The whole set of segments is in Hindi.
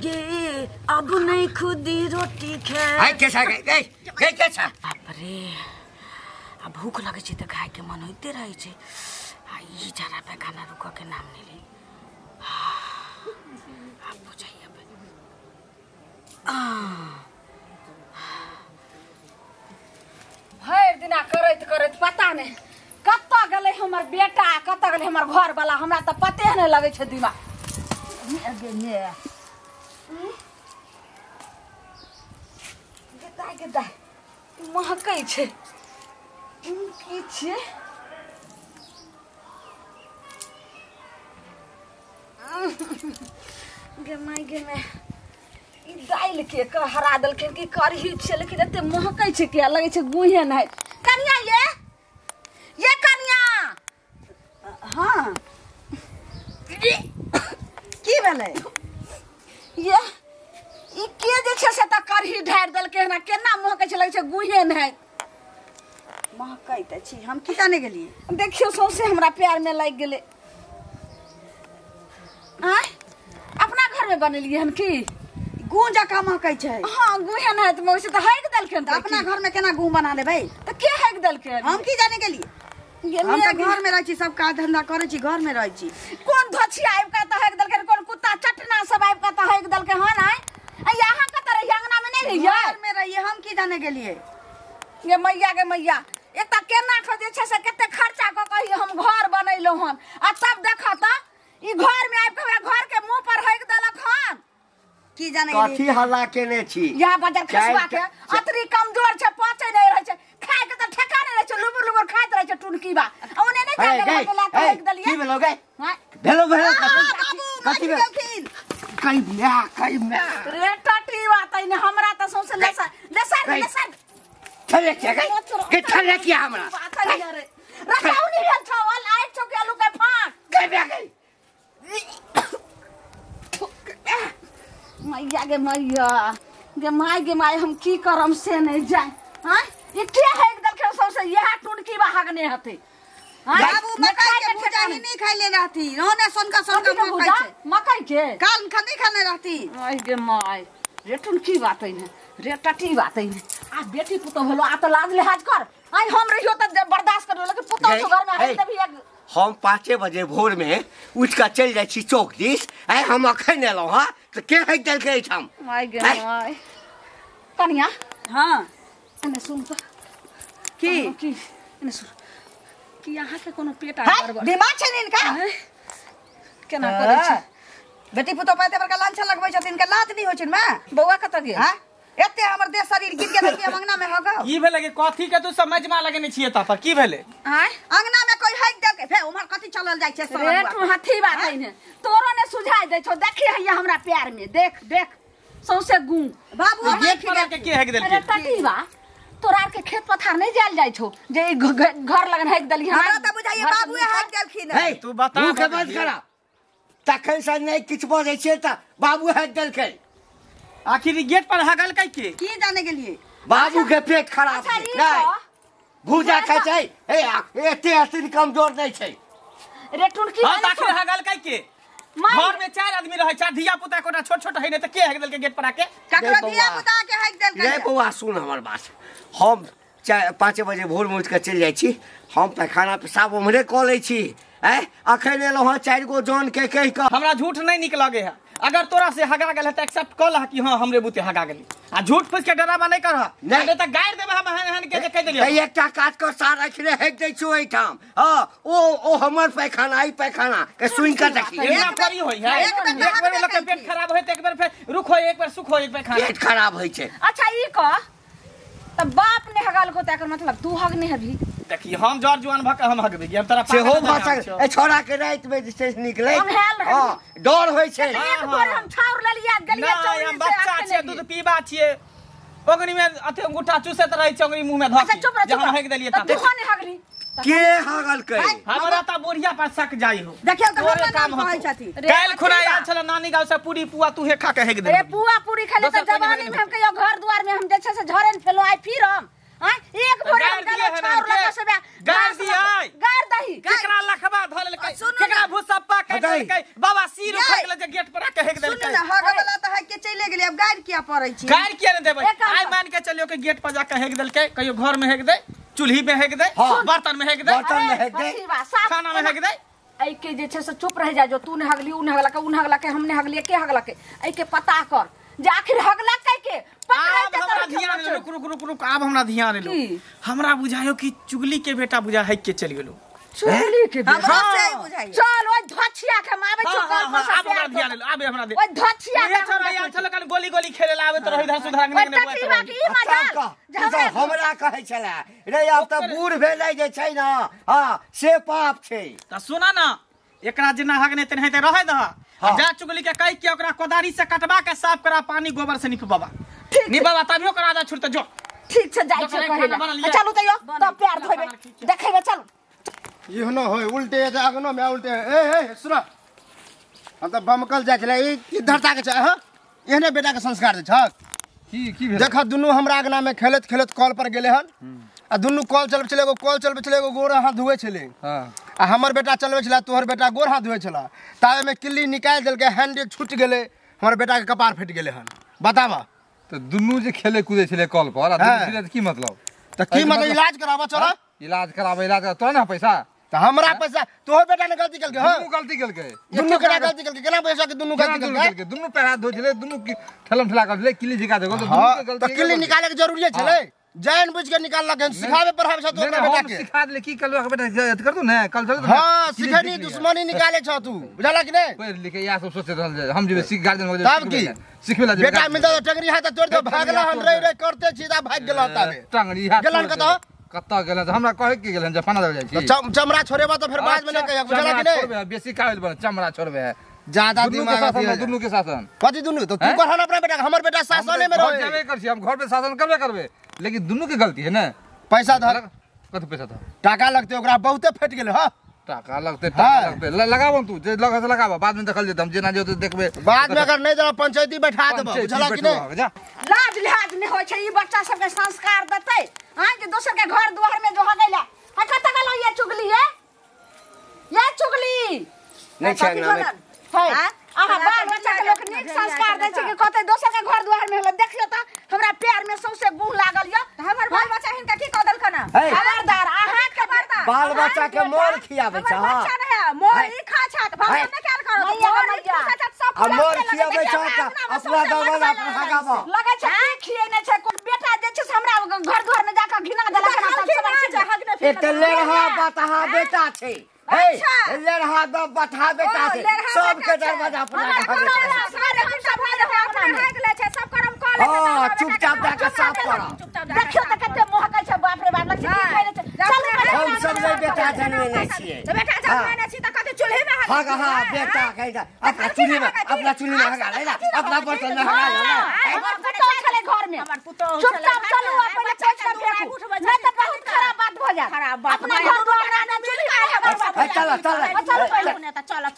गे अब नहीं खुदी रोटी खाए आई कैसा गई कैसा बाप रे अब भूख लगे छ त खाए के मन होते रहे छ ई जरा पे खाना रुक के नाम नहीं ली आप बुझाइए भर दिना करत करत पता नहीं कत गले हमर बेटा कत गले हमर घर वाला हमरा त पते नहीं लगे छ दिमाग गेदा महकै छै की छै गे माय ई दाइल के हरा दल के की करही छै लेकिन एते महकै छै के लगे छै गुहे नहीं कनिया ये कनिया हां की भेलै ये ई के जे छै से त करही ढार दल के ना केना महकै छै लगे छै गुहे नहीं महकै त छी हम की जाने गेलिए देखियो सौसे हमरा प्यार में लाग गेले आय अपना घर में बनेलिए हम की गूं जका महकै छै हां गुहे नहीं त मोसे त हैक दल के त अपना घर में केना गूं बना लेबै त के हैक दल के हम की जाने गेलिए हम त घर में रहै छी सब काज धंधा करै छी घर में रहै छी कोन धछि आइब का त हैक दल के कोन कुत्ता चटना सब आइब का त हैक दल के हन आय यहाँ का तरह अंगना में नहीं रहिए घर में रहिए हम की जाने गेलिए ये मैया के मैया एक त केना खोजे छै से केते खर्चा क कहि हम घर बनैलो हन आ तब देखा त ई घर में आइब के घर के मुंह पर हैक दलक हन की जाने गेलिए कथी हल्ला केने छी या बाजार खसवा के अतरी कमजोर छै पचे नहीं रहे छै खाए के त ठेका नहीं रहे छै लुबुर लुबुर खाइत रहे छै टुनकी बा ओने नहीं जाके ला के हैक दलिए की भेलो गई हां भेलो कथी कई मैं रे टटी बात है हमरा त सौसे लेसा थले के गई के थले के हमरा बात है रे रखाउ नहीं भेल छवल आइ छौ के आलू के फाक गई मैया गे माय हम की करम से नहीं जाए हां ये के हैक दल के सौसे यह टुनकी बा हगने हते बाबू मकई के भुजा ही नहीं खाइले रहती रोने सोनका मकई छै मकई के काल खनी खाने रहती आई गे माय रे टुनकी बात है रे टटी बात है आ बेटी पुतो भेलो आ त लाज लिहाज कर आई हम रहियो त बर्दाश्त कर लेकिन पुतो घर में है तभी हम 5 बजे भोर में उठ के चल जाय छी चौक दिस आई हम अखन एलो हां त के हैक दल के हम माय गे माय कनिया हां एने सुन त की एने सुन कि यहाँ के कोनो पेट आ गड़बड़ दिमाग छै इनका केना करे छै बेटी पुतो पाते बड़का लांछा लगबै छथिन के लात नहीं होय छै मां बौआ कत गेल हां एते हमर देह शरीर गिर गेल कि अंगना में हगो की भेले के कथी के तू समझ में लगने छिए त पर की भेले आय अंगना में कोई हैक दे के फे उमर कथी चलल जाय छै रे तू हाथी बात है ने तोरो ने सुझाय दे छौ देखी हैया हमरा प्यार में देख सौसे गू बाबू गेट पर के हैक देल अरे टटी बा तोरा के खेत पथार नहीं जाल जाय छौ जे घर लगन हैक दली हमरा त बुझाइए बाबू हैक देलखिन हे तू बता के बंद करा तखन से नहीं किछ बजै छै त बाबू हैक देल के आखिर गेट पर हगल के की जाने गेलिए बाबू के पेट खराब छै नहीं भूजा खाय छै ए एते अतिन कमजोर नहीं छै रे टुनकी हां आखिर हगल के घर में 4 आदमी रहे 4 धिया पुता कोना छोट है ने त के हैक देल के गेट पर आके ककरो धिया पुता के हैक देल के रे बौआ सुन हमर बात हम 5 बजे भोर में उठ के चल जाय छी हम पैखाना पेशाब उमरे क लै छी अखन एलो हां 4 गो जन के कह के हमरा झूठ नहीं निक लगे है अगर तोरा से हगा गेल है त एक्सेप्ट कर ला कि हां हमरे बुते हगा गेली आ झूठ फूस के डरावा नहीं कर नहीं त गाड़ देबे हम हन के कह देलियो एकटा काज कर सारा खिले हैक दै छु एई ठाम हां ओ हमर पैखाना आई पैखाना के सुन के देखी एना करी होई है एक बार लोग के पेट खराब होय त एक बार फिर रुख होय एक बार सुख होय पैखाना पेट खराब होय छै अच्छा ई क त बाप ने हगाल को त एकर मतलब तू हग ने हबी देखी हम जर जुआन भक हम हगबे हम तोरा से हो भाषा ए छोरा के रात में से निकले हां डर होय छै एक बार हम छाउर ले लिया गलिया चौरी हम बच्चा छिए दूध पीबा छिए ओगनी में अथे अंगूठा चूसत रहै छै ओगनी मुंह में धक जे हम हग देलिए त तू ने हगली के हगल के हमरा त बोरिया पर शक जाई हो देखियो त तोरे काम हो कहै छथि काल खुना आयल छल नानी गांव से पूरी पुआ तू हे खा के हग दे रे पुआ पूरी खाले त जवानी में हम कहियो घर द्वार में हम जे छै से झरेन फेलो आइ फिर हम हां एक भोर हम गलो छाउर लगा से गाड़ दिया गाड़ दही केकरा लखबा धल के केकरा भूसप्पा के दल के बाबा सिर उखड़ ले जे गेट पर के हेक देल के सुन ना हगला त है के देब गाड़ किया पड़ै छी गाड़ किया नहीं देबै एक काम आइ कर। मान के चलियो के गेट पर जाके हेक देलकै कहियो घर में हेक दे चूल्ही में हेक दे हाँ। बर्तन में हेक दे बर्तन में हेक दे अच्छी बात, साफ खाना में हेक दे ऐ के जे छै से चुप रह जा जो तू ने हगली उ ने हगला के उ ने हगला के हम ने हगली के हगला के ऐ के पता कर जे आखिर हगला के पकड़ै आब ते हमरा तोरा ध्यान खेपा एलो रुक रुक आब हमरा ध्यान एलो की? हमरा बुझायो कि चुगली के बेटा बुझा हेक के चल गेलो चुगली के बेटा। हमरा हाँ। से ही बुझाइए चल ओइ धछिया के मावे हाँ, छु हाँ, कल हाँ, पर आब हमरा ध्यान एलो आबे हमरा दे ओइ धछिया ये छोरा यार चलो कल गोली गोली खेले ला आबे तो रही इधर सुधार ओइ नहीं टकरी बाकी ई मजा हमरा कहै छले रे अब त बूढ़ भेलै जे छै ना हां से पाप छै त सुना ना एकरा जेना हगने तेने हेते रहे दह हाँ। जा चुगली के कह के ओकरा कोदारी से कटवा के साफ करा पानी गोबर से निपबाबा ठीक छै। निपबाबा तभियो करा दा छुड़ते जो ठीक छै जाय छै दोकान कहै खाना बना लिअ। चलू तैयो त प्यार धोइबे देखैबे चल ये न होय उल्टे जागनो में उल्टे ए सुन हम त बमकल जाय छले ई धरता के छ ह एहने बेटा के संस्कार दे छ की भेल देख दुनू हमरा अंगना में खेलत खेलत कॉल पर गेले हन आ दुनू कॉल चलबे छले एगो कॉल चलबे छले एगो गोर हाथ धुए छले हां आ हमर बेटा चलबे छला तोहर बेटा गोर हाथ धुए छला तावे में किल्ली निकाल देलके हैंड छूट गेले हमर बेटा के कपार फट गेले हन बतावा तो दुनू जे खेले कूदे छले कॉल पर आ हाँ। दुनू खेले त की मतलब त की मतलब इलाज करावा चला इलाज कराबे इलाज करा तोरा ना पैसा त हमरा पैसा तोहर बेटा ने गलती केलके हां दुनू गलती केलके दुनू केना गलती केलके केना पैसा के दुनू गलती केलके दुनू पैर हाथ धो छले दुनू की ठेलम ठेला कर छले किली जिका देखो तो दुनू हाँ के तो गलती किल्ली निकाले के जरूरी छले जान बुझ के निकाललक हन सिखावे पर हमसे तो बेटा हम के सिखा दले की कल बेटा याद कर दू ना कल चले हां सिखनी दुश्मनी निकाले छ तू बुझला कि नहीं पढ़ लिख या सब सोचते रहल हम जे सीख गार्डन हो तब की? सिखबेला बेटा मिलता तो टगरी हाथ तोड़ दे भागला हम रे रे करते सीधा भाग गेला ताबे टांगड़ी हाथ गेलन कत कत्ता गेलन हमरा कहे के गेलन जफाना दे जाइ छी चमड़ा छोड़ेबा तो फिर बाद में नहीं कहिया बुझला कि नहीं बेसी कायल बन चमड़ा छोड़बे है ज्यादा दुनू के दिमाग शासन दिया दुनू के शासन कथी दुनू तो तू हैं? कहना अपना बेटा हमर बेटा शासने में घर रहे जाबे कर छी हम घर पे शासन करबे करबे लेकिन दुनू के गलती है ना पैसा धर कत पैसा था टाका लगते ओकरा बहुते फट गेले हां टाका लगते हाँ। टाका लगते लगाबो तू जे लगा से लगाबो बाद में देखल जेतम जेना जे देखबे बाद में अगर नहीं जरा पंचायती बैठा देबो बुझला कि नहीं जा लाज लिहाज नहीं होय छै ई बच्चा सब के संस्कार देतै हां कि दोसर के घर द्वार में जो हगैला आ कत गेलो ये चुगली ये चुगली नहीं छै अंगना में है आहा बाल बच्चा के लोग नीक संस्कार दै छै कि कतै दोसर के घर द्वार में होला देखियो त हमरा पैर में सौसे गुण लागल य हमर बाल बच्चा हिनका की क देलकन है। खबरदार आहा खबरदार बाल बच्चा के मोर खियाबै छ हां बच्चा नहीं है मोर ई खा छात भगवान ने क्या करो मोर ई खा छात सब आ मोर खियाबै छ अपना दरवाजा पर हगाबो लगे छै की खिए नै छै कोन बेटा जे छै से हमरा घर द्वार में जाके घिना देलक सब एक त लेरहा बतहा बेटा छै हे लेरहा बतहा बेटा छै सबके दरवाजा पर हां चुपचाप जाके साफ कर देखियो त कते महकै छै बाप रे बाप लग छै हम सब नहीं बेटा जनवे नहीं छिए बेटा जब नै छी त कते चूल्हे में हाँ हाँ बेटा कहिदा अपना चूल्ही में हगा ले ना अपना बर्तन में हगा ले हमर पुतौ छले घर में चुपचाप चलू अपने पेट में फेंकू नहीं त बहुत खराब बात भ जात खराब बात अपना घर द्वार में चूल्ही में हमर बाप चलो चलो पहले त चलो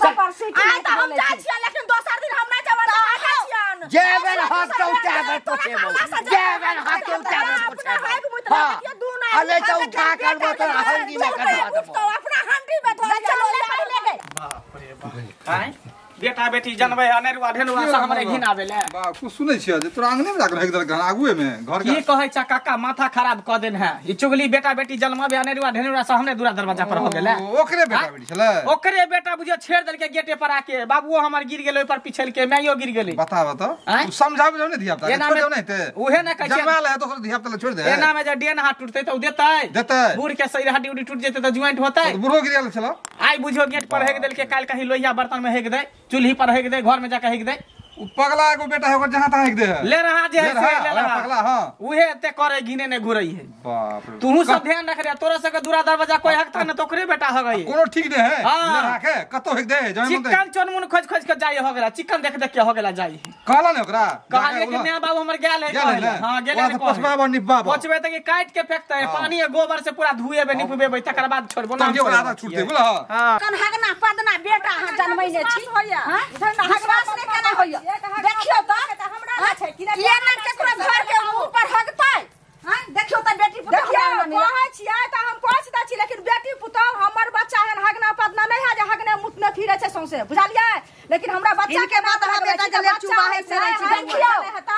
सब सीट आ त हम जा छिया लेकिन दोसर दिन हम नहीं जवन आगा छियन जेबन हाथ तो उठाबे पोछेबो जेबन हाथ तो उठाबे पोछेबो हां अले तो उठा करबो तो हंडी में करबो तो अपना हंडी में धो चलो ले गए बाप रे बाप हैं बेटा बेटी जनबे अनेरुआ ढेनुआ से हमरे घिन आवेले बा कुछ सुनै छियै जे तोरा आंगने में जाकर हेक देलक आगुए में घर की कहै छ काका माथा खराब क देन है ई चुगली बेटा बेटी जन्मबे अनेरुआ ढेनुआ से हमरे दूरा दरवाजा पर हो गेले ओकरे बेटा बेटी छले ओकरे बेटा बुझियो छेड़ देल के गेटे पर आके बाबूओ हमर गिर गेलै ओइ पर पिछल के मैयो गिर गेलै बता हैं? तू समझाबे जो नहीं धिया पुता एना छोड़ में दे नहीं ते उहे न कहै जन्मा ले तो धिया पुता छोड़ दे एना में जे डेन हाथ टूटतै त उ देतै देतै बूढ़ के सही हड्डी उड्डी टूट जेतै त ज्वाइंट होतै तो बुढ़ो गिरल छलो आई बुझियो गेट पर हेक देल के काल कहीं लोहिया बर्तन में हेक दे चूल्ही पर हेक दे घर में जाके हेक दे उ पगला एगो बेटा है ओकर जहां तहां हेक दे है ले रहा जे है से ले रहा पगला हां उहे ते करे घिने ने घुरई है बाप रे तू सब ध्यान रख रे तोरा से के दूरा दरवाजा कोई हकता न तोकरे बेटा हो गई कोनो ठीक नहीं है हाँ। ले राखे कतो हेक दे जमे मन चिकन चोनमुन खोज खोज के जाई हो गेला चिकन देख देख के हो गेला जाई कहला ने ओकरा कहले कि मैं बाबू हमर गेल है गेल है कहले ना? हां गेल वहाँ है से पछबाबो निपबाबो पछबे त कि काट के फेंकते है पानी है गोबर से पूरा धुएबे निपबेबे तकर बाद छोड़बो ना तब ओकरा आधा छूट दे बोला हां कन हगना पदना बेटा हां जनमैले छी हां विश्वास नहीं केना होइया देखियो त हमरा छै कि ये ना केकरो घर के ऊपर हगतै हां देखियो त बेटी पुतौ कहै छियै त हम पहुंच दै छी लेकिन बेटी पुतौ हमर बच्चा हन हगना पदना नहीं है जे हगने मुतने फिरे छै सौंसे बुझलियै लेकिन हमरा बच्चा के बात है बेटा जले चुबा है से चलै छी देखियो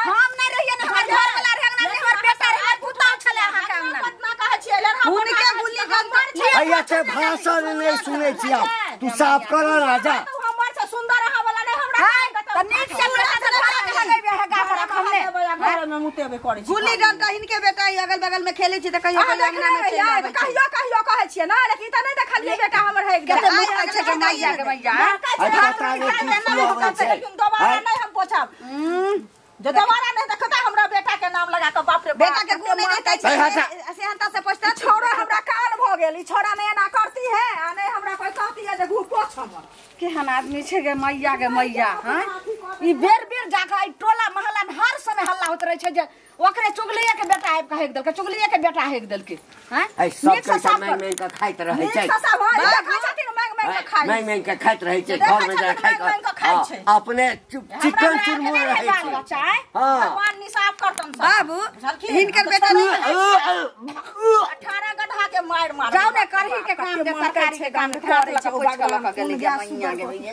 हम नहीं रहिए ना हमर घर वाला रे अंगना में हमर बेटा रे पुता छले अहाँ के अंगना पतना कहै छियै लड़हा हुनके गुल्ली डंडा भैया छे भाषण नहीं सुने छी आप तू साफ कर राजा हमर से सुंदर रहा वाला नहीं हमरा त नीक से लगेबे है गा कर हमने घर में मुतेबे करै छी गुल्ली डंडा हिनके बेटा अगल बगल में खेलै छी त कहियो अंगना में चलि आबै कहियो कहै छियै ना लेकिन त नहीं देखलिए बेटा हमर है कते मुख कहै छै के मैया के मैया दोबारा नहीं हम पोछब जो दोबारा नहीं देखता हमरा बेटा के नाम लगा के बाप रे बेटा के गुण नहीं कहै छै सेहनता से पोछता छोरा हमरा काल भ गेल ई छोरा नहीं ना करती है आ नहीं हमरा कोई कहती है जे घू पोछ हमर केहन आदमी छै गे मैया के मैया हां ई बेर बेर जाके ई टोला मोहल्ला में हर समय हल्ला होत रहे छै जे ओकरे चुगलिए के बेटा आबि के हेक देलके चुगलिए के बेटा हेक देलके हैं ऐ सब के समय में का खाइत रहे छै मैं के खाइत रहे छै घर में जा खाइ छै अपने चिकन चुरमुर रहे छै भगवान निसाफ करतन बाबू हिनकर बेटा नहीं 18 गधा के मार मार जाओ ने करही के काम दे तरकारी के काम कर लक पोछ के लक गेली के मैया के भैया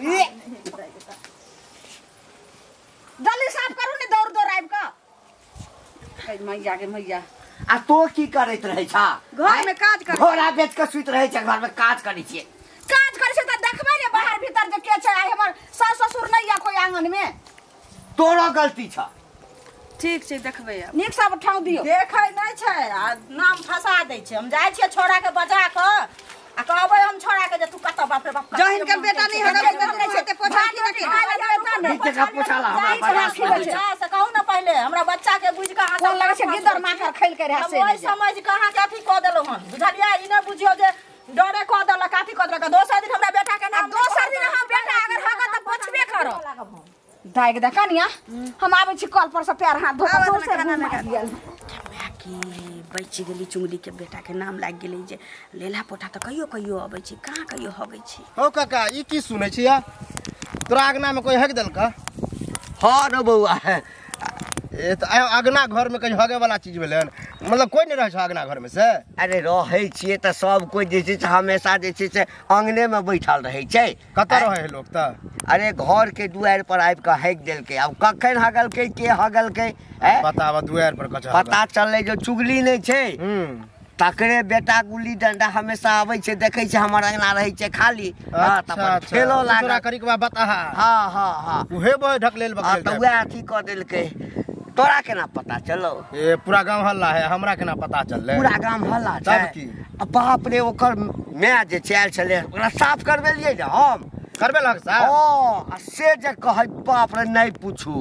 जल्दी साफ करू ने दौड़ दौड़ आबि का मैया के मैया आ तो की करैत रहे छा घर में काज कर घोड़ा बेच के सुइत रहे छै घर में काज करै छियै काज करे छै त देखबै रे बाहर भीतर जे के छै हमर सास ससुर नहीं या कोई आंगन में तोरा गलती छ ठीक छै देखबै नीक सब ठाव दियो देखै नहीं छै आ नाम फसा दै छै हम जाइ छियै छोरा के बजा के आ कहबै हम छोरा के जे तू कत बाप रे बाप जहिन के बेटा नहीं हगल नहीं छै ते पोछा की नीचे का पोछाला हमरा बजा से कहू ना पहले हमरा बच्चा के बुझ के कोन लगे छै गिदर माखर खैल के रहे से ओइ समझ कहां के अथी क देलो हन बुझलियै ई नै बुझियो जे डरे क देलक काठी क देलक दोसर दिन हमरा बेटा के नाम दोसर दिन हम बेटा अगर हगत त पोछबे करो दाइग द कनिया हम आबै छी कल पर से पैर हाथ धो के से खाना में की बच गेली चुंगली के बेटा के नाम लाग गेलै जे लेला पोटा त कहियो कहियो आबै छी कहां कहियो हगै छी हो काका ई की सुनै छी या तोरा अगना में कोई हक देलका हां रे बौआ ए त अगना घर में कहीं हगे वाला चीज भेलै मतलब कोई नहीं रहे छ अगना घर में से अरे रहे छिए त सब कोई जे छै हमेशा जे छै से अंगने में बैठल रहे छै कत रहे है लोग त अरे घर के दुआर पर आबि के हक देलके अब कखन हगलके के हगलके बतावा दुआर पर कछ पता चलले जो चुगली नहीं छै तकरे बेटा गुल्ली डंडा हमेशा आबै छै देखै छै हमर अंगना रहै छै खाली अच्छा खेलो तोरा करी के बता हां हां हां उहे बोय ढकलेल बकलेल त वह अथी क देलके तोरा केना पता चलो ए पूरा गांव हल्ला है हमरा केना पता चलले पूरा गांव हल्ला छै तब की बाप रे ओकर मैं जे चल छले ओकरा साफ करबेलिए जे हम करबे लग साहब ओ से जे कह बाप रे नहीं पूछू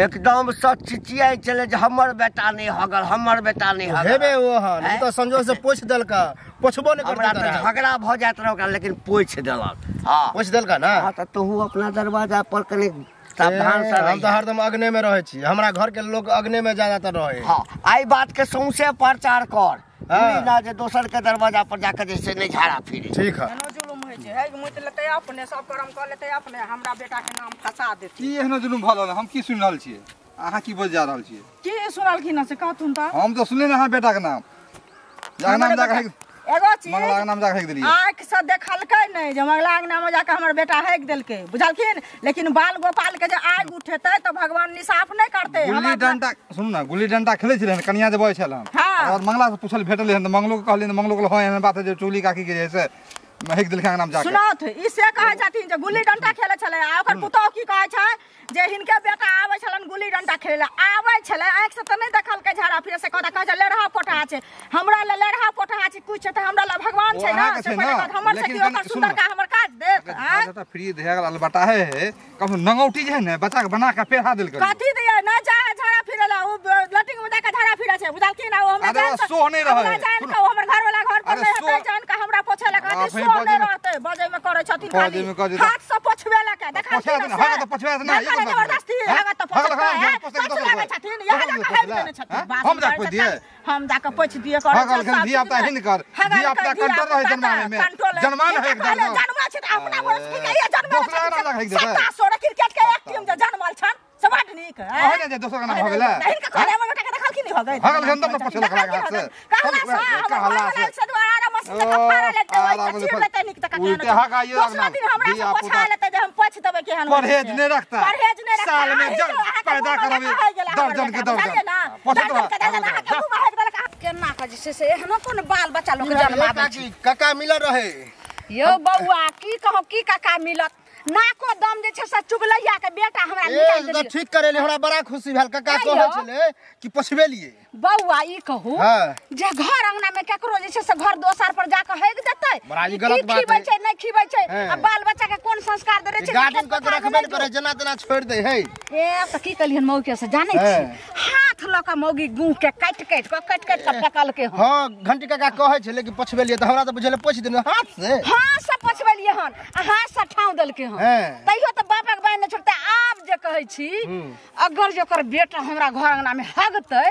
एकदम सच चिचियाई चले जे हमर बेटा नहीं हगल हमर बेटा नहीं हगल हेबे वो हन तो संजोग से पोछ देलका पोछबो नहीं हमरा करता त झगड़ा भ जात रहे ओकरा लेकिन पोछ देलक हां पोछ देलका ना हां त तू अपना दरवाजा पर कने सावधान से हम तो हरदम अग्नि में रहे छी हमरा घर के लोग अग्नि में ज्यादातर रहे हां आई बात के सौंसे प्रचार कर ना जे दोसर के दरवाजा पर जाके जैसे नहीं झाड़ा फिरे ठीक है जुलुम होय छै है मुत लेते अपने सब करम कर लेते अपने हमरा बेटा के नाम फसा देते की एहनो जुलुम भल हम की सुन रहल छियै अहाँ की बोल जा रहल छियै की सुनल की न से कहथुन त हम तो सुनले ना बेटा के नाम नाम जाके एगो चीज मंगला के नाम जाके देलिए आंख से देखलकै नहीं जे मंगला के नाम जाके हमर बेटा हेक देलकै बुझलखिन लेकिन बाल गोपाल के जे आग उठेतै त भगवान निसाफ नहीं करते गुल्ली डंडा सुन ना गुल्ली डंडा खेलै छलै कनिया जे बय छल और मंगला से पूछल भेटल हन मंगलो के कहलिन मंगलो के होय एहन बात है जे चुगली काकी के जैसे हेक देलखा नाम जाके सुनत ई से कहै छथिन जे गुल्ली डंडा खेलै छलै आ ओकर पुतौ की कहै छै जे हिनके बेटा आबै छलन गुल्ली डंडा खेलै आबै छलै आंख से त नहीं देखलकै झाड़ा फिरे से कहता कहै लेरहा पोठा छै हमरा ले लेरहा पोठा छै कुछ त हमरा ले भगवान छै ना से हमर से की ओकर सुंदर का हमर काज देत हां फ्री देहल अलबटा है कब नंगौटी जे है ना बच्चा के बना के पेढ़ा देल कर कथि दिए ना जा झाड़ा फिरे ला ओ लटिंग में जाके झाड़ा फिरे छै बुझलखिन ना ओ हमरा अरे सो नहीं रहे जान का हमर घर वाला घर पर नहीं है जान का हमरा पोछे ला कहती सो नहीं रहते बजे में करे छथिन खाली हाथ से पोछवे ला के देखा हां तो पोछवे ना ये जबरदस्ती लगा तो पोछ लगा छथिन यहां जाके हेल देने छथिन हम जाके पोछ दिए हम जाके पोछ दिए कर हगल खन दी आपता हिन कर दी आपता कंट्रोल रहे जन्माने में जन्मान है एकदम जन्मा छै त अपना बोल की ये जन्मा दूसरा नाम रख दे सत्ता सोरे क्रिकेट के एक टीम जे जन्मल छन सबट नीक है हो जे दोसर का नाम हो गेला नहीं का कहले हमर बेटा के देखल की नहीं हो गई हगल खन तो पोछ लगा हाथ से कहला से द्वारा मस्त कफारा लेते हो लेते निक तक उल्टे हगाइयो दूसरा दिन हमरा से पोछा लेते जे हम पोछ देबे केहन परहेज नहीं रखता परहेज नहीं रखता साल में पैदा करबे दर्जन के दर्जन केना का जे से एहनो कोन बाल बच्चा लोग जन्माबै छै काका मिल रहे यो बौआ की कहो की काका मिलत नाको दम जे छै से चुगलैया के बेटा हमरा निकाल ए देलिए ठीक करेले हमरा बड़ा खुशी भेल काका कहै छले कि पछबे लिए बौआ ई कहू जे घर अंगना में केकरो जे छै से घर दोसर पर जाके हेग देतै बड़ा ई गलत बात खिबै छै नहीं खिबै छै आ बाल बच्चा के कोन संस्कार दे छै गार्डन क रखबे करे जना तना छोड़ दे है ए त की कलियन मौगी से जानै छी हाथ ल के मौगी गुह के काट के फेकल के हां घंटी काका कहै छले कि पछबे लिए त हमरा त बुझले पोछ देने हाथ से हां सब पछबे लिए हन हाथ से ठाउ देल के हन तइयो त बापक बाइन न छोड़ते आब जे कहै छी अगर जे ओकर बेटा हमरा घर अंगना में हगतै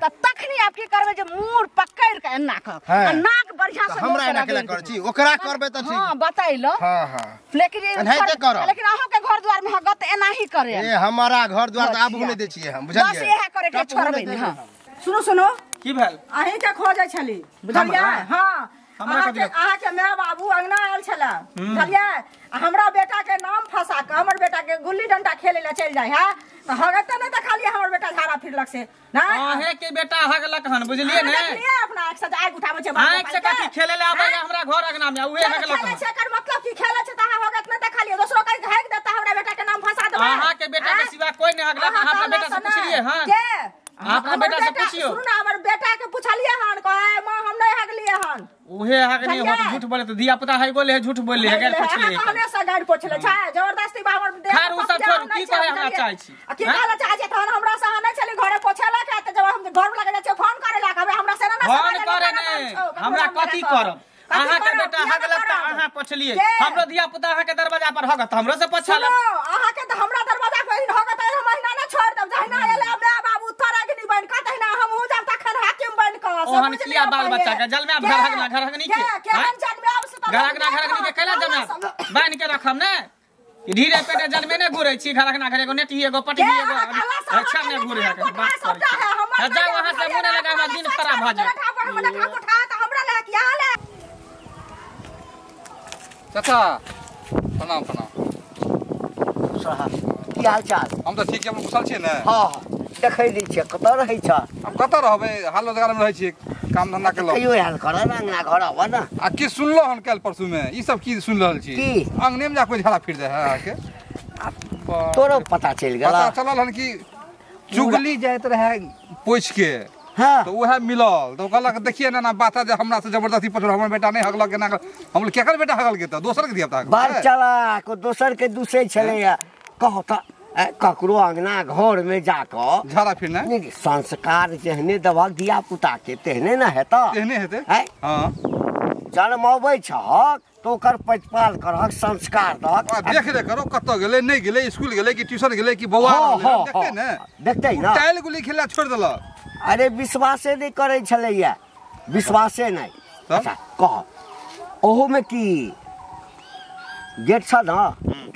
त तखनी आप की करबे जे मुंह पकड़ के एना क नाक बढ़िया से हमरा एना केला कर छी ओकरा करबे त ठीक हां बताइ लो हां लेकिन अहाँ के घर द्वार में हगत एना ही करे ए हमारा घर द्वार त आबू नै दै छियै हम बुझलियै बस एहा करे के छोड़बे नहीं हां सुनो की भेल अहीं के खोजै छली बुझलियै हां अहाँ के माय बाबू अंगना आयल छला बुझलियै हमरा बेटा के नाम फंसा के हमर बेटा के गुल्ली डंडा खेले ला चल जाय है त हगत नै त खाली हमर बेटा झाड़ा फिरलक से ना अहे के बेटा हगलक हन बुझलिए ने अपना एक से आग उठाबै छै आग से कथि खेले ले आबै हमरा घर अंगना में उहे हगलक खेले छै कर मतलब की खेले छै त अहाँ हगत नै त खाली दोसरो के हग देता हमरा बेटा के नाम फंसा देबै अहाँ के बेटा के सिवा कोई नै हगलक अहाँ अपना बेटा से पूछलिए हन अपना बेटा से पूछियो सुन ना हमर बेटा के पूछलिए हन कहे मां हम नै हगलिए हन उहे हगनी हो त झूठ बोले त दिया पुता है बोले झूठ बोले है गल पूछले हमने से गाड़ पोछले छै जबरदस्ती बा हमर देह खैर उ सब छोड़ की कहे हमरा चाहै छी की कहला चाहै छै तहन हमरा से नै छली घरे पोछला के त जब हम घर लगे जाय छै फोन करे ला कहबे हमरा से ना फोन करे ने हमरा कथि करब अहाँ के बेटा हगलक त अहाँ पूछलिए हमरो दिया पुता अहाँ के दरवाजा पर हगत हमरो से पूछल अहाँ के त हमरा दरवाजा पर हगत है महीना ना छोड़ दब जहिना एले माय बाबू तोरा के बन का तहिना हम हो जाब तखन हाकिम बन का ओहन किया बाल बच्चा के जल में अब घर हगनी के केहन जन्म अब से घर हगनी के कैला जमे बांध के रखम ने धीरे पेटे जल में ने घुरै छी घर घर एगो नेटी एगो पटकी एगो अच्छा में घुरै है बात कर जाओ वहां से मुने लगा हमरा दिन खराब भ जाए हमरा ले क्या हाल है चाचा प्रणाम साहब की हाल चाल हम त ठीक हम कुशल छियै ने हां देखै दै छियै कतऽ रहै छ अब कतऽ रहबै हाल रोजगार में रहै छियै काम धंधा के कहियो हाल कर अंगना घर आवा ना आ की सुनलो हन कल परसू में ई सब की सुन रहल छी की अंगने में जा कोई झाड़ा फिर जाय है के तोरो पता चल गेला पता चलल हन कि चुगली जाइत रहे पोछ के हां तो वह मिलल तो कहलक देखिए ना बात जे हमरा से जबरदस्ती पछड़ हमर बेटा नहीं हगलक केना हम केकर बेटा हगल के त दोसर के दिया ता बार चला को दोसर के दूसरे छले कहो त ककरो अंगना घर में जाकर झाड़ा फिरना नहीं संस्कार जहने दवा दिया पुता के तेहने ना हेता तेहने हेते हां जन्म अबै छ तो ओकर पचपाल करहक संस्कार दहक देख रे करो कत गेले नहीं गेले स्कूल गेले कि ट्यूशन गेले कि बौआ देखते ने देखते ना टाइल गुली खेला छोड़ देला अरे विश्वासे नहीं करे छलैया विश्वासे नहीं अच्छा कह ओहो में की गेट छ ना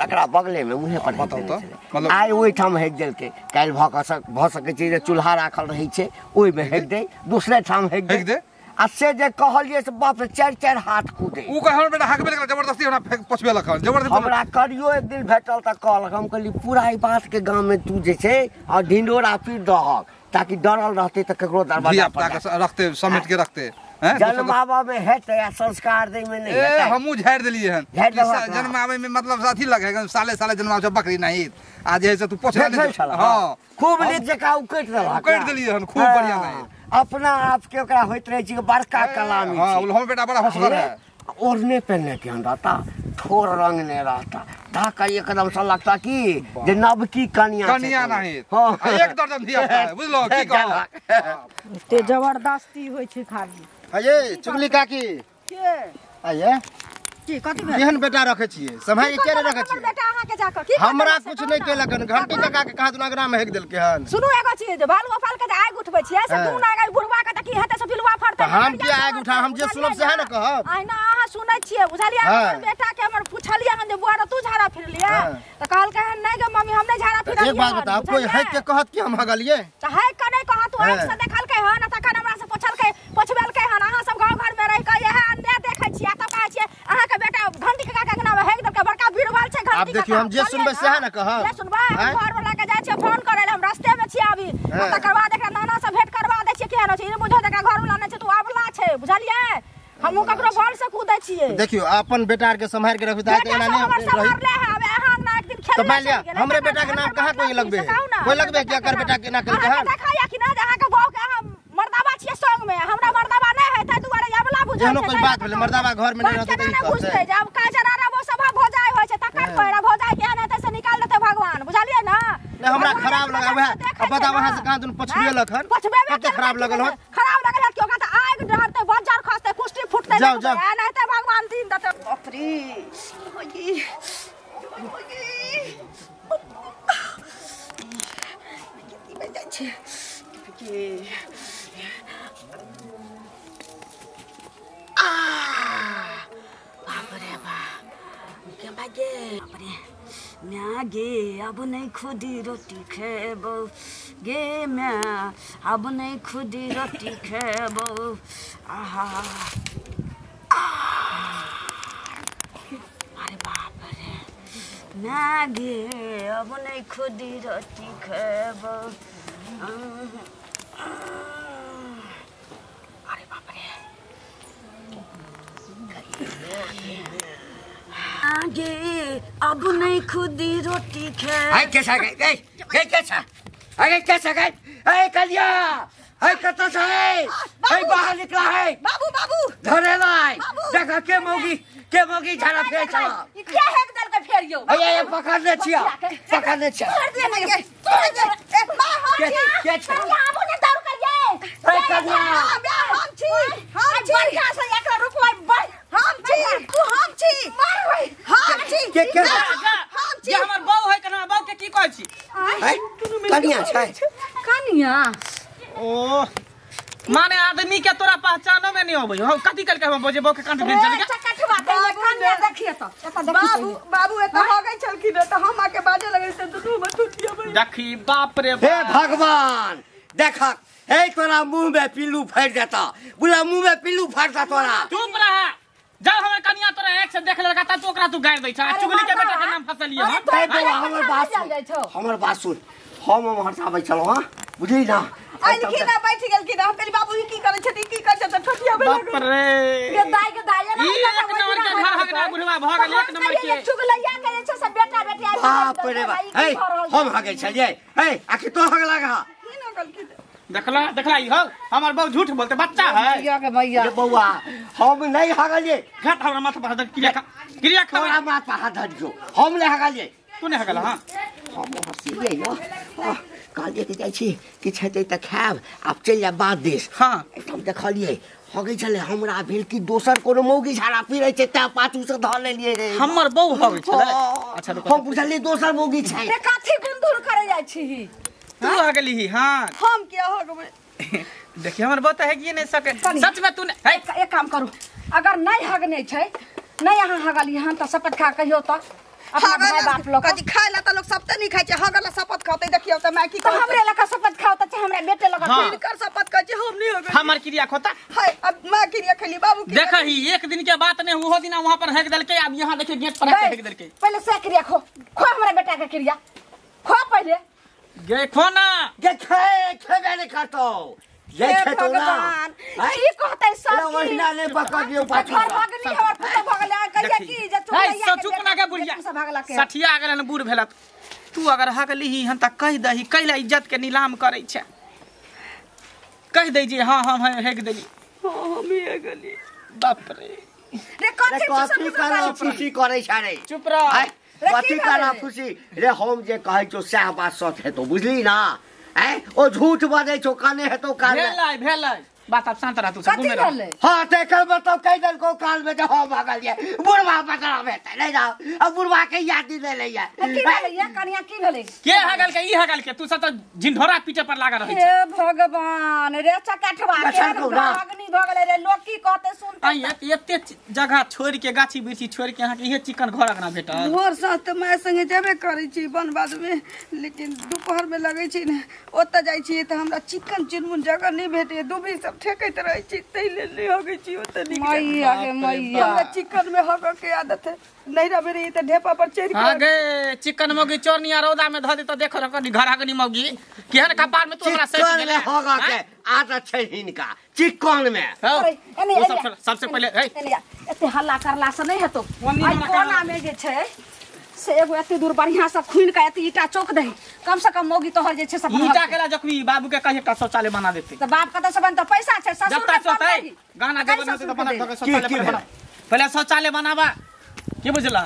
तकरा बगले में मुहे पर बताओ तो मतलब आइ ओइ ठाम हेक देल के काल भ सके छै जे चूल्हा राखल रही छै ओइ में हेक दे दूसरे ठाम हेक दे आ से जे कहलिए से बाप रे चार हाथ कूदे उ कहल बेटा हकबे कर जबरदस्ती हमरा पछबे लखल जबरदस्ती हमरा करियो एक दिन भेटल त कहलक हम कहली पूरा ई बात के गांव में तू जे छै आ ढिंडोरा फिर दहक ताकि डरल रहते त ककरो दरवाजा पर रखते समेट के रखते जन्मावा में हेतै आ संस्कार दे में नहीं हेतै हमहु झाड़ देलिए हन जन्मावे में मतलब साथी लगे साले जन्मावे बकरी नहीं आज है से तू पोछा हां खूब नीक जका उकट देलिए हन खूब बढ़िया नहीं अपना आप के ओकरा होइत रहे छी बड़का कलामी हां हम बेटा बड़ा होशियार है ओढ़ने पहनने के रहता ठोर रंग ने रहता ढाका एकदम से लगता कि जे नवकी कन्या नहीं हां एक दर्जन दिया है बुझलो की कहो ते जबरदस्ती होय छै खाली अये चुगली काकी के अये की कथि केहन बेटा रखे छिए समय के रखे छिए बेटा अहाँ के जाकर की हमरा कुछ नहीं केलक घंटी काका के कहा दुनागरा में हेक देल के हन सुनु एगो चीज बाल गोपाल के आग उठबै छियै से दू नागा बुढ़वा के त की हेतै से फिलवा फड़तै हम के आग उठा हम जे सुनब से है ना कहब आइ ना अहाँ सुनै छियै बुझलियै हमर बेटा के हमर पूछलियै हन जे बुआ तू झाड़ा फिरलियै त कहल के नहीं गे मम्मी हम नहीं झाड़ा फिरलियै एक बात बता कोई हेक के कहत कि हम हगलिए त हेक के नहीं कहत तू आंख से देखल के हन तखन हमरा से पूछल के पछबेल के हन अहाँ सब गांव घर में रह के यह अन्य देखै छियै त कहै छियै अहाँ के बेटा घंटी काका के नाम हेक देलकै बड़का बीरबल छै घंटी काका अब देखियो हम जे सुनबे से है ना कहब जे सुनबे घर वाला के जाय छै फोन करे हम तकर बाद एकरा नाना से भेंट करवा दै छियै केहन छै ई बुझो जकरा घर में लाने छै तू आबला छै बुझलियै हमहू ककरो बल से कूदै छियै देखियो अपन बेटा के संभाल के रखबे त एना नहीं रही अब अहाँ ना एक दिन खेल तो मान लिया हमरे बेटा के नाम कहां कोई लगबे कोई लगबे क्या कर बेटा के ना कर के देखाया कि ना अहाँ के बहू के अहाँ मर्दाबा छियै संग में हमरा मर्दाबा नहीं है त दुआरे आबला बुझै छै एहनो कोई बात भेले मर्दाबा घर में नहीं रहते त ई बुझते जब का जनारा वो सब भोजाई होय छै तकर कोइरा भोजाई केहन हेतै से निकाल देतै भगवान बुझलियै ना नहीं हमरा खराब लगा है अब बता वहां से कहां तुम पछुए लखन कते खराब लगल हो खराब लगल है क्यों कहता आग डरते बजार खसते कुष्टी फुटते जाओ जाओ नहीं तो भगवान दिन देते बाप रे कितनी बज जाय छै बाप रे बाप के बागे बाप रे म्या गे अब नहीं खुदी रोटी खेबो गे म्या अब नहीं खुदी रोटी खेबो आहा अरे बाप रे म्या गे अब नहीं खुदी रोटी खेबो अरे बाप रे आगे अब नहीं खुदी रोटी खे आई कैसा गई कैसा अरे कैसा गई ए कलिया ए कतो से ए बाहर निकला है बाबू बाबू धरे लाई देखा के मोगी झाड़ा फेर चला ई क्या है दल के फेरियो ए पकड़ ले छिया मार दे नहीं के छा आबू ने दौड़ के ये ए कलिया हम छी बढ़िया से एकरा रुकवाई बड़ हम छी मारबै हम छी के जे हमर बहू है कना बहू के की कहै छी कनिया छै कनिया ओ माने आदमी के तोरा पहचानो में नहीं होबै हम कथि करके हम बजे बहू के कांट भेल चल गया कठवा दे कनिया देखिए तो बाबू एत हो गई छलखिन त हम आके बाजे लगै त तू बतुटिया देखी बाप रे हे भगवान देखा हे तोरा मुंह में पिल्लू फट जाता बोला मुंह में पिल्लू फटता तोरा चुप रहा जब हमर कनिया तोरा एक से देख लेलका त तो ओकरा तू गाड़ दै छ चुगली के बेटा के नाम फसलिए हम ए बौआ हमर बात सुन हम हटाबै छलो हां बुझली ना आई लिखी ना बैठ गेल कि ना पहले बाबू की करे छथि की करे छथि ठठिया बे बाप रे के दाई ना ई एक नंबर के घर हगना बुढ़वा भ गेल एक नंबर के चुगलैया करे छै सब बेटा बेटी आई बाप रे बाप ए हम हगे छलिए ए आखि तो हग लगा देखला ई हो हमर बहु झूठ बोलते बच्चा है भैया के भैया ये बौआ हम नहीं हगलिए घाट हमरा माथा पर क्रिया खा तोरा माथ पर हाथ धरियो हम नहीं हगलिए तू नहीं हगला हां हम हसिए यो कालिए के जाइ छी किछ हेतै त खाब आब चल जा बाद देश हां हम देखलिए हगै छले हमरा भेल कि दोसर कोनो मौगी झाड़ा फिरै छै त पाछू से धर लेलिए रे हमर बहु हगै छले अच्छा हम पुछलिए दोसर मौगी छै ते कथि गुंदुर करे जाइ छी तू हगली हां हम क्या हो गए देखिए हमर बात है कि नहीं सके सच में तू एक काम करू अगर नहीं हगने छै नहीं यहाँ हगली हम तो शपथ खा कहियो तो अपना भाई बाप लोग कथि खाइला त लोग सब त नहीं खाइ छै हगला शपथ खाते देखियो त मैं की तो हमरे लका शपथ खाओ तो हमरा बेटे लगा हाँ। कर शपथ कहै छै हम नहीं हो गए हमर क्रिया खोता हाय अब मैं क्रिया खेली बाबू की देखा ही एक दिन के बात नहीं वो दिन वहां पर हेक दलके अब यहां देखिए गेट पर हेक दलके पहले से क्रिया खो हमरा बेटा के क्रिया खो पहले गे खोना के खेबे नहीं करतो ये खेतो ना की कहतै सब महीना ले पकड़ दियो पाछू भगली हमर पुत भगले कहिया की जे चुगलैया चुप ना के बुढ़िया सठिया अगर न बूढ़ भेलत तू अगर हगली ही हन त कह दही कैला इज्जत के नीलाम करै छै कह दे जे हां हम हेक देली हम ही गली बाप रे रे कथि करा खुशी करे छारे चुप रह कथि करा खुशी रे हम जे कहै छौ सह बात सच है तो बुझली ना ए ओ झूठ बाजै छौ काने है तो काने भेलै बात अब शांत रह तू सब घूमे रह हां तेकर बताओ कई दिन को काल में जो हम भागलिए बुढ़वा पकड़ा बेटा ले जाओ अब बुढ़वा के याद दे ले या की भेलै कनिया की भेलै के हगल के ई हगल के तू सब तो झिंढोरा पीटे पर लागा रहै हे भगवान रे चकठवा के अग्नि भगले रे लोग की कहते सुनते आई एते जगह छोड़ के गाछी बिरछी छोड़ के यहां के इहे चिकन घर अगना भेटल भोर साथ त मैं संगे जेबे करै छी बनबाद में लेकिन दोपहर में लगै छी ने ओत जाय छी त हमरा चिकन चुनमुन जगह नहीं भेटे दुबी सब सब ठेकैत रहे छी तै ले ले हो गई छी ओतनी मैया गे मैया हमरा चिकन में हग के आदत है नहीं रे मेरे त ढेपा पर चढ़ के आगे चिकन मोगी चोरनिया रौदा में ध दे तो देखो रकनी घर आगनी मोगी केहन कपार में तोरा सेट चिकन गेले में होगा के आदत छै हिनका चिकन में सबसे पहले एते हल्ला करला से नहीं हेतो कोनी आई हमरा कोना में जे छै से एगो एते दूर बढ़िया से खुइन के एते ईटा चौक दे कम से कम मोगी तोहर जे छै सब ईटा केला जकवी बाबू के कहे का शौचालय बना देते तो बाप कत से बन तो पैसा छै ससुर जब तक सोते गाना जब बनते तो बना के शौचालय बना पहले शौचालय बनावा के बुझला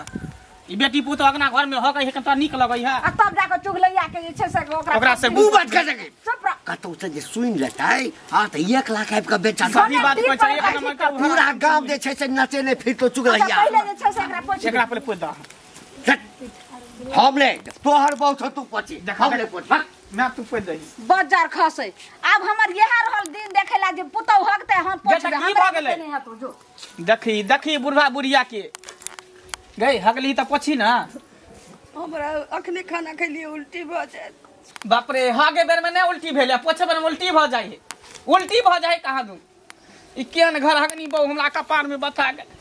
ई बेटी पुत अगना घर में हो गई है कतरा निक लगई है आ तब जाके चुगलैया के जे छै से ओकरा से मुंह बात कर सके चुप रह कतौ से जे सुन लेतै हां त 1 लाख आबि के बेचा सही बात कहै छै एक नंबर के पूरा गांव जे छै से नचे ने फिर तो चुगलैया पहले जे छै से एकरा पोछ एकरा पहले पूछ दा हमले तोहर बहुत तू पची हमले पोछ मैं तू पूछ दई बाजार खसे अब हमर यह रहल दिन देखेला जे पुतौ हकते हम पोछ बेटा, की हमरा भऽ गेलै? नहीं हेतो जो देखी बुढ़वा बुढ़िया के गई हगली त पछि ना हमरा अखनी खाना खैलिए उल्टी भ जाए बाप रे हागे बेर में नहीं उल्टी भेले पोछे बेर में उल्टी भ जाए उल्टी भ जाए कहां दू ई केन घर हगनी बहु हमरा कपार में बता गए